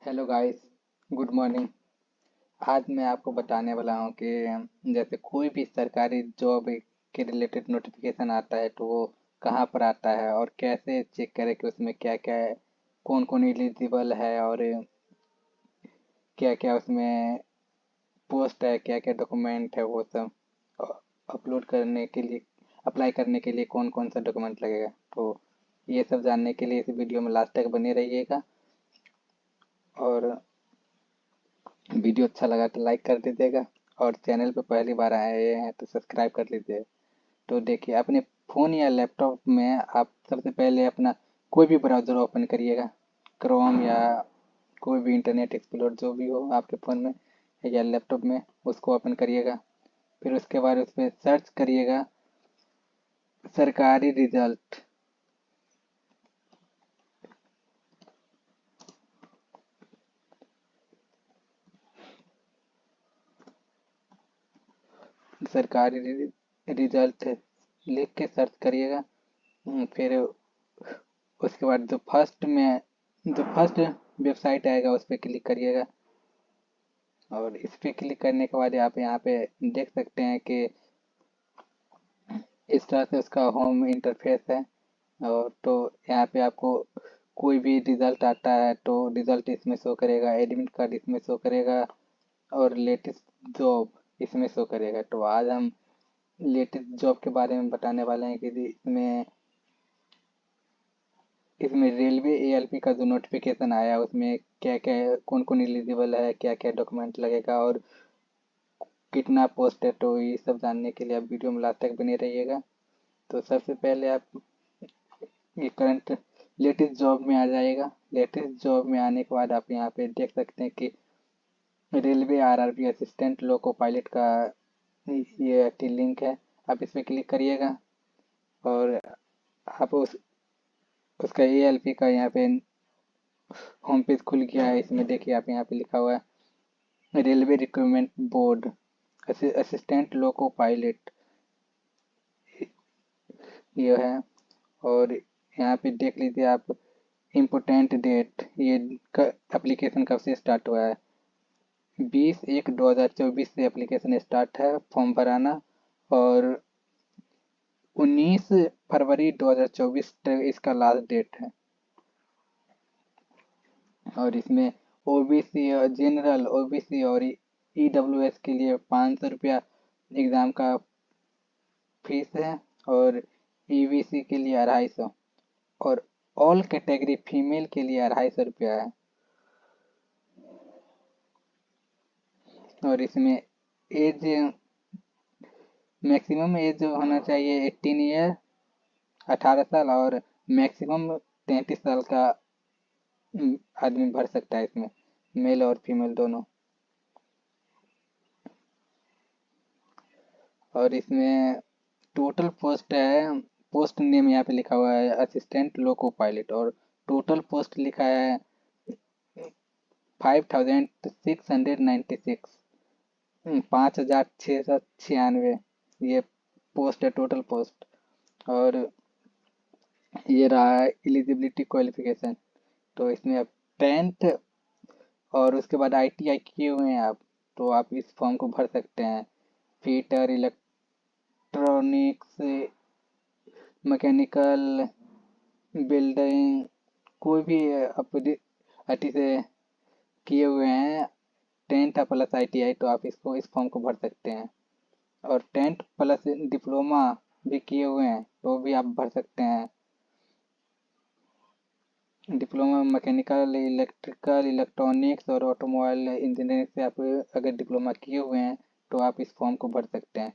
Hello guys, good morning. आज मैं आपको बताने वाला हूँ कि जैसे कोई भी सरकारी जॉब के रिलेटेड नोटिफिकेशन आता है तो वो कहाँ पर आता है और कैसे चेक करें कि उसमें क्या क्या है, कौन कौन एलिजिबल है और क्या क्या उसमें पोस्ट है, क्या क्या डॉक्यूमेंट है, वो सब अपलोड करने के लिए, अप्लाई करने के लिए कौन कौन सा डॉक्यूमेंट लगेगा। तो ये सब जानने के लिए इस वीडियो में लास्ट तक बने रहिएगा। और वीडियो अच्छा लगा तो लाइक कर दीजिएगा, और चैनल पे पहली बार आए हैं तो सब्सक्राइब कर लीजिए। तो देखिए, अपने फ़ोन या लैपटॉप में आप सबसे पहले अपना कोई भी ब्राउज़र ओपन करिएगा, क्रोम या कोई भी इंटरनेट एक्सप्लोर जो भी हो आपके फ़ोन में या लैपटॉप में, उसको ओपन करिएगा। फिर उसके बाद उस पर सर्च करिएगा सरकारी रिजल्ट। सरकारी रिजल्ट लिख के सर्च करिएगा। फिर उसके बाद जो फर्स्ट वेबसाइट आएगा उस पर क्लिक करिएगा। और इस पे क्लिक करने के बाद आप यहाँ पे देख सकते हैं कि इस तरह से उसका होम इंटरफेस है। और तो यहाँ पे आपको कोई भी रिजल्ट आता है तो रिजल्ट इसमें शो करेगा, एडमिट कार्ड इसमें शो करेगा और लेटेस्ट जॉब इसमें शो करेगा। तो आज हम लेटेस्ट जॉब के बारे में बताने वाले हैं कि इसमें इसमें रेलवे एएलपी का जो नोटिफिकेशन आया उसमें क्या क्या, कौन कौन एलिजिबल है, क्या क्या डॉक्यूमेंट लगेगा और कितना पोस्ट है। तो ये सब जानने के लिए आप वीडियो में लास्ट तक बने रहिएगा। तो सबसे पहले आप ये करंट लेटेस्ट जॉब में आ जाएगा। लेटेस्ट जॉब में आने के बाद आप यहाँ पे देख सकते हैं कि railway RRB assistant loco pilot का ये लिंक है। आप इस पर क्लिक करिएगा और आप उसका एएलपी का यहाँ पे होम पेज खुल गया है। इसमें देखिए, आप यहाँ पे लिखा हुआ है railway recruitment board assistant loco pilot, ये है। और यहाँ पे देख लीजिए आप, इम्पोर्टेंट डेट, ये एप्लीकेशन कब से स्टार्ट हुआ है। 20/1/2024 से एप्लीकेशन स्टार्ट है फॉर्म भराना, और 19 फरवरी 2024 तक इसका लास्ट डेट है। और इसमें ओबीसी और जनरल, ओबीसी और ईडब्ल्यूएस के लिए 500 रुपया एग्ज़ाम का फीस है, और ईबीसी के लिए 250, और ऑल कैटेगरी फीमेल के लिए 250 रुपया है। और इसमें एज, मैक्सिमम एज होना चाहिए 18 ईयर, 18 साल, और मैक्सिमम 33 साल का आदमी भर सकता है इसमें, मेल और फीमेल दोनों। और इसमें टोटल पोस्ट है, पोस्ट नेम यहाँ पे लिखा हुआ है असिस्टेंट लोको पायलट, और टोटल पोस्ट लिखा है 5696, 5696, ये पोस्ट है टोटल पोस्ट। और ये रहा एलिजिबिलिटी क्वालिफिकेशन। तो इसमें आप 10th और उसके बाद आईटीआई किए हुए हैं आप, तो आप इस फॉर्म को भर सकते हैं। फिटर, इलेक्ट्रॉनिक्स, मैकेनिकल, बिल्डिंग, कोई भी आप आई से किए हुए हैं 10th प्लस आईटीआई, तो आप इसको इस फॉर्म को भर सकते हैं। और 10th प्लस डिप्लोमा भी किए हुए हैं तो भी आप भर सकते हैं। डिप्लोमा मैकेनिकल, इलेक्ट्रिकल, इलेक्ट्रॉनिक्स और ऑटोमोबाइल इंजीनियरिंग से आप अगर डिप्लोमा किए हुए हैं तो आप इस फॉर्म को भर सकते हैं।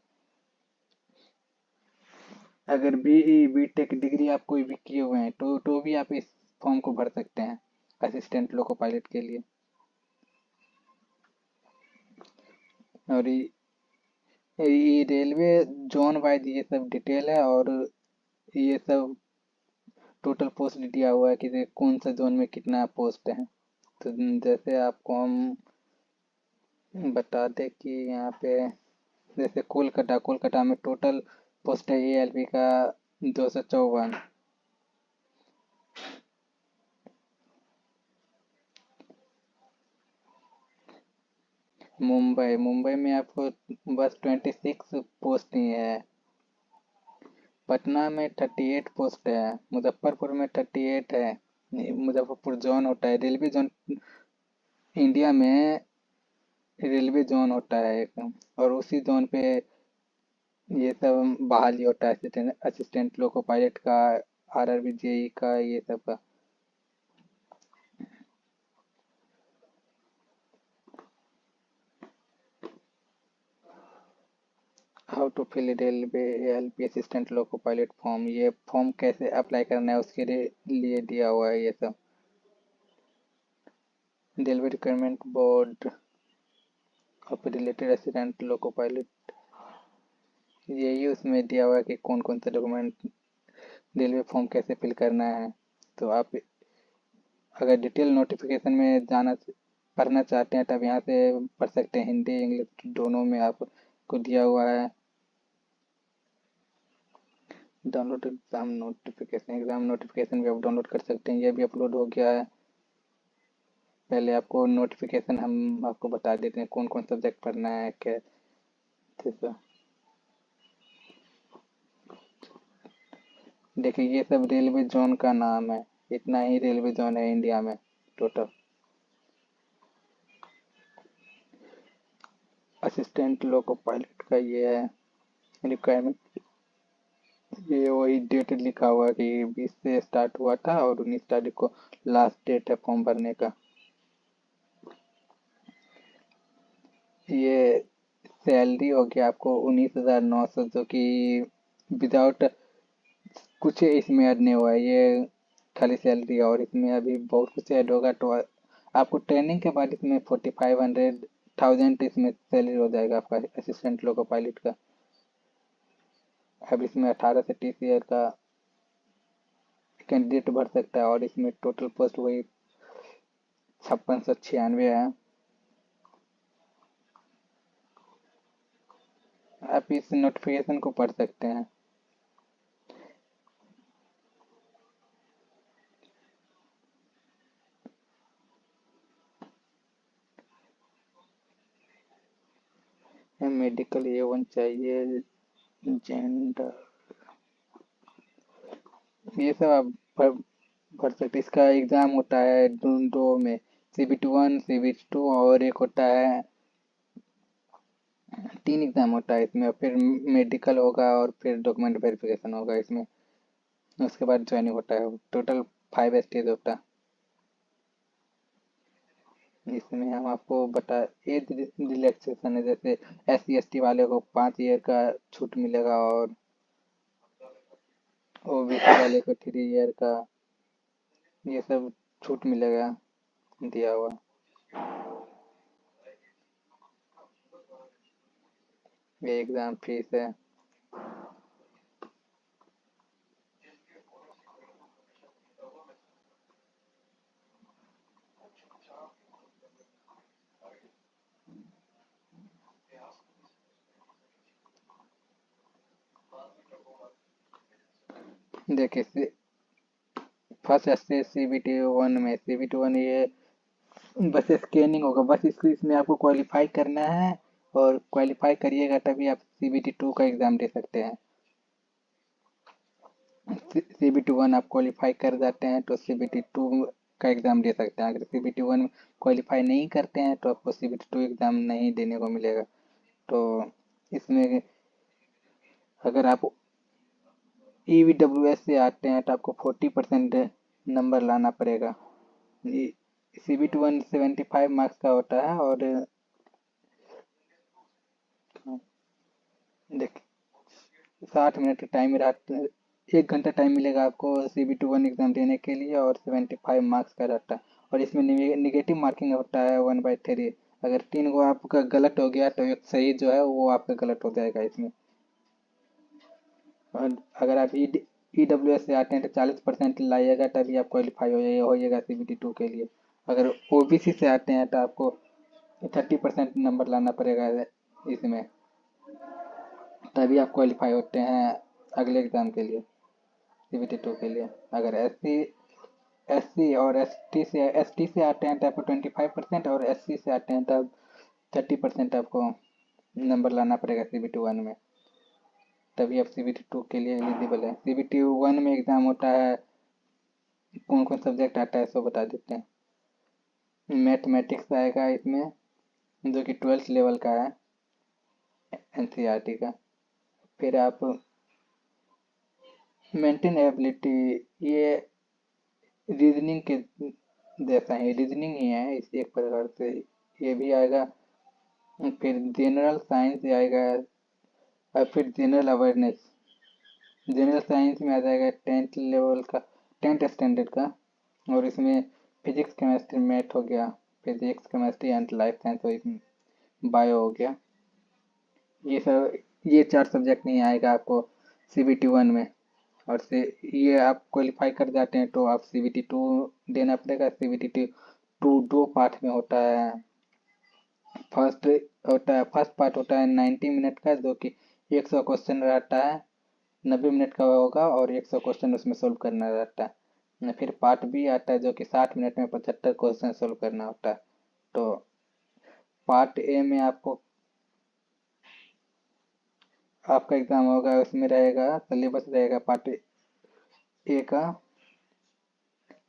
अगर बीई बीटेक डिग्री आप कोई भी किए हुए हैं तो भी आप इस फॉर्म को भर सकते हैं असिस्टेंट लोको पायलट के लिए। और ये रेलवे जोन वाइज ये सब डिटेल है, और ये सब टोटल पोस्ट दिया हुआ है कि कौन सा जोन में कितना पोस्ट है। तो जैसे आपको हम बता दें कि यहाँ पे जैसे कोलकाता, कोलकाता में टोटल पोस्ट है एएलपी का 254। मुंबई मुंबई में आपको बस 26 पोस्ट ही है। पटना में 38 पोस्ट है। मुजफ्फरपुर में 38 है। मुजफ्फरपुर जोन होता है रेलवे जोन। इंडिया में रेलवे जोन होता है एक, और उसी जोन पे ये सब बहाली होता है, असिस्टेंट असिस्टेंट लोको पायलट का, आरआरबी जेई का, ये सब का। How to fill railway LP assistant loco pilot form, ये फॉर्म कैसे अप्लाई करना है उसके लिए दिया हुआ है ये सब। Railway requirement board of related assistant loco pilot, यही उसमें दिया हुआ है कि कौन कौन से डॉक्यूमेंट, रेलवे फॉर्म कैसे फिल करना है। तो आप अगर डिटेल नोटिफिकेशन में जाना पढ़ना चाहते हैं तब यहाँ से पढ़ सकते हैं, हिंदी इंग्लिश दोनों में आपको दिया हुआ है। डाउनलोड एग्ज़ाम नोटिफिकेशन भी आप डाउनलोड कर सकते हैं, ये भी अपलोड हो गया है। पहले आपको नोटिफिकेशन हम आपको बता देते हैं कौन कौन सब्जेक्ट पढ़ना है क्या, ठीक है। देखिए ये सब रेलवे जोन का नाम है, इतना ही रेलवे जोन है इंडिया में टोटल। असिस्टेंट लोको पायलट का ये है रिक्वायरमेंट, ये वही डेट लिखा हुआ है कि 20 से स्टार्ट हुआ था और 19 तारीख को लास्ट डेट है फॉर्म भरने का। ये सैलरी हो गया आपको 19,900, जो कि विदाउट कुछ इसमें ऐड नहीं हुआ है, ये खाली सैलरी है। और इसमें अभी बहुत कुछ ऐड होगा, तो आपको ट्रेनिंग के बाद इसमें 4500 इसमें सैलरी हो जाएगा आपका असिस्टेंट लोको पायलट का। अब इसमें 18 से 30 ईयर का कैंडिडेट भर सकता है, और इसमें टोटल पोस्ट वही 5696 है। आप इस नोटिफिकेशन को पढ़ सकते हैं। मेडिकल A1 चाहिए, जेंडर, ये सब आप भर सकते। इसका एग्ज़ाम होता है दो में, CBT1 CBT2, और एक होता है, 3 एग्ज़ाम होता है इसमें। फिर मेडिकल होगा और फिर डॉक्यूमेंट वेरिफिकेशन होगा इसमें, उसके बाद ज्वाइनिंग होता है। टोटल 5 स्टेज होता है। इसमें हम आपको बता, एज रिलैक्सेशन है, जैसे SC ST वाले को 5 ईयर का छूट मिलेगा, और OBC वाले को 3 ईयर का, ये सब छूट मिलेगा दिया हुआ। ये एग्ज़ाम फीस है। देखिए फर्स्ट स्टेज CBT1 में, CBT1 ये बस स्कैनिंग होगा, बस इसको इसमें आपको क्वालिफाई करना है, और क्वालिफाई करिएगा तभी आप CBT2 का एग्ज़ाम दे सकते हैं। CBT1 आप क्वालिफाई कर जाते हैं तो CBT2 का एग्ज़ाम दे सकते हैं। अगर CBT1 क्वालिफाई नहीं करते हैं तो आपको CBT2 एग्ज़ाम नहीं देने को मिलेगा। तो इसमें अगर आप EVWS से आते हैं तो आपको 40% नंबर लाना पड़ेगा। CBT1 75 मार्क्स का होता है, और देख 60 मिनट टाइम रहता है, 1 घंटा टाइम मिलेगा आपको CBT1 एग्ज़ाम देने के लिए, और 75 मार्क्स का रहता है। और इसमें निगेटिव मार्किंग होता है 1/3। अगर 3 को आपका गलत हो गया तो एक सही जो है वो आपका गलत हो जाएगा इसमें। और अगर आप EWS से आते हैं तो 40% लाइएगा तभी आप क्वालिफाई होइएगा CBT2 के लिए। अगर OBC से आते हैं तो आपको 30% नंबर लाना पड़ेगा इसमें, तभी आप क्वालिफाई होते हैं अगले एग्ज़ाम के लिए, CBT2 के लिए। अगर SC और ST से आते हैं तो आपको 25%, और SC से आते हैं तब 30% आपको नंबर लाना पड़ेगा CBT 1 में, तभी आप CBT 2 के लिए एलिजिबल है। CBT 1 में एग्ज़ाम होता है, कौन कौन सब्जेक्ट आता है सो बता देते हैं। मैथमेटिक्स आएगा इसमें, जो कि 12th लेवल का है NCERT का। फिर आप मेंटेन एबिलिटी, ये रीजनिंग के जैसा ही, रीजनिंग ही है इस एक प्रकार से, ये भी आएगा। फिर जनरल साइंस आएगा, और फिर जनरल अवेयरनेस। जनरल साइंस में आ जाएगा 10th लेवल का, 10th स्टैंडर्ड का, और इसमें फिजिक्स केमिस्ट्री मैथ हो गया, physics chemistry and life science और बायो हो गया। ये सब, ये 4 सब्जेक्ट नहीं आएगा आपको CBT 1 में। और से ये आप क्वालिफाई कर जाते हैं तो आप CBT 2 देना पड़ेगा। CBT 2 दो पार्ट में होता है। फर्स्ट पार्ट होता है 90 मिनट का, जो कि 100 क्वेश्चन रहता है, 90 मिनट का होगा और 100 क्वेश्चन उसमें सोल्व करना रहता है। फिर पार्ट बी आता है, जो कि 60 मिनट में 75 क्वेश्चन सोल्व करना होता है। तो पार्ट ए में आपका एग्ज़ाम होगा, उसमें रहेगा सिलेबस रहेगा पार्ट ए का,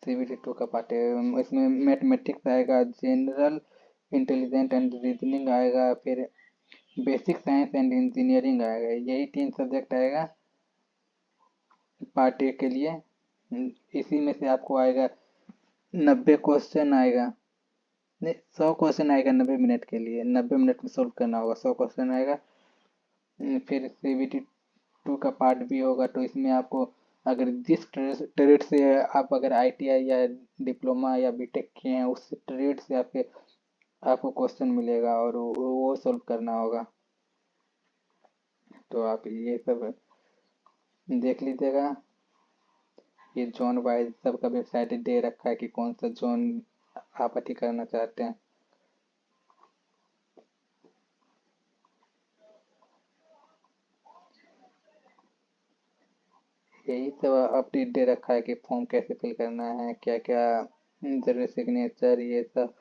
CBT 2 का पार्ट है। इसमें मैथमेटिक्स आएगा, जनरल इंटेलिजेंट एंड रीजनिंग आएगा, फिर बेसिक साइंस एंड इंजीनियरिंग आएगा। यही 3 सब्जेक्ट आएगा पार्ट ए के लिए। इसी में से आपको आएगा 90 क्वेश्चन आएगा, नहीं 100 क्वेश्चन आएगा 90 मिनट के लिए, 90 मिनट में सोल्व करना होगा, 100 क्वेश्चन आएगा। फिर CBT 2 का पार्ट भी होगा, तो इसमें आपको अगर जिस ट्रेड से आप अगर ITI या डिप्लोमा या बीटेक किए हैं, उस ट्रेड से आपको क्वेश्चन मिलेगा और वो सोल्व करना होगा। तो आप ये सब देख लीजिएगा। ये जोन वाइज सबका वेबसाइट दे रखा है कि कौन सा जोन आप अति करना चाहते हैं। यही सब अपडेट दे रखा है कि फॉर्म कैसे फिल करना है, क्या क्या जरूरी सिग्नेचर, ये सब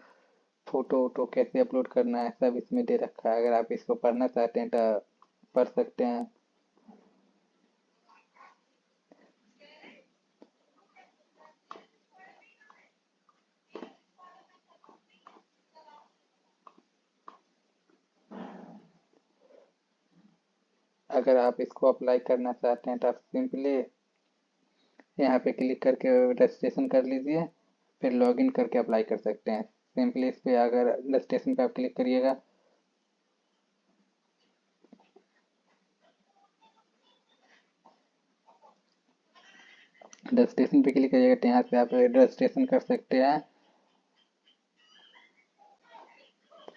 फोटो वोटो कैसे अपलोड करना है, सब इसमें दे रखा है। अगर आप इसको पढ़ना चाहते हैं तो पढ़ सकते हैं। अगर आप इसको अप्लाई करना चाहते हैं तो आप सिंपली यहाँ पे क्लिक करके रजिस्ट्रेशन कर लीजिए, फिर लॉगिन करके अप्लाई कर सकते हैं। सिंपली इस पर अगर रजिस्ट्रेशन पे आप क्लिक करिएगा, रजिस्ट्रेशन पे क्लिक करिएगा तो यहाँ से आप रजिस्ट्रेशन कर सकते हैं।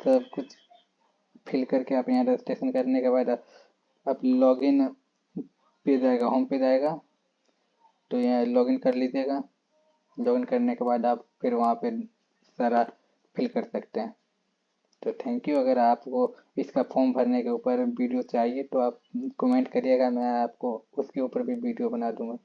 सब कुछ फिल करके आप यहाँ रजिस्ट्रेशन करने के बाद आप लॉगिन पेज आएगा, होम पेज आएगा, तो यहाँ लॉगिन कर लीजिएगा। लॉगिन करने के बाद आप फिर वहाँ पे सारा फिल कर सकते हैं। तो थैंक यू। अगर आपको इसका फॉर्म भरने के ऊपर वीडियो चाहिए तो आप कमेंट करिएगा, मैं आपको उसके ऊपर भी वीडियो बना दूंगा।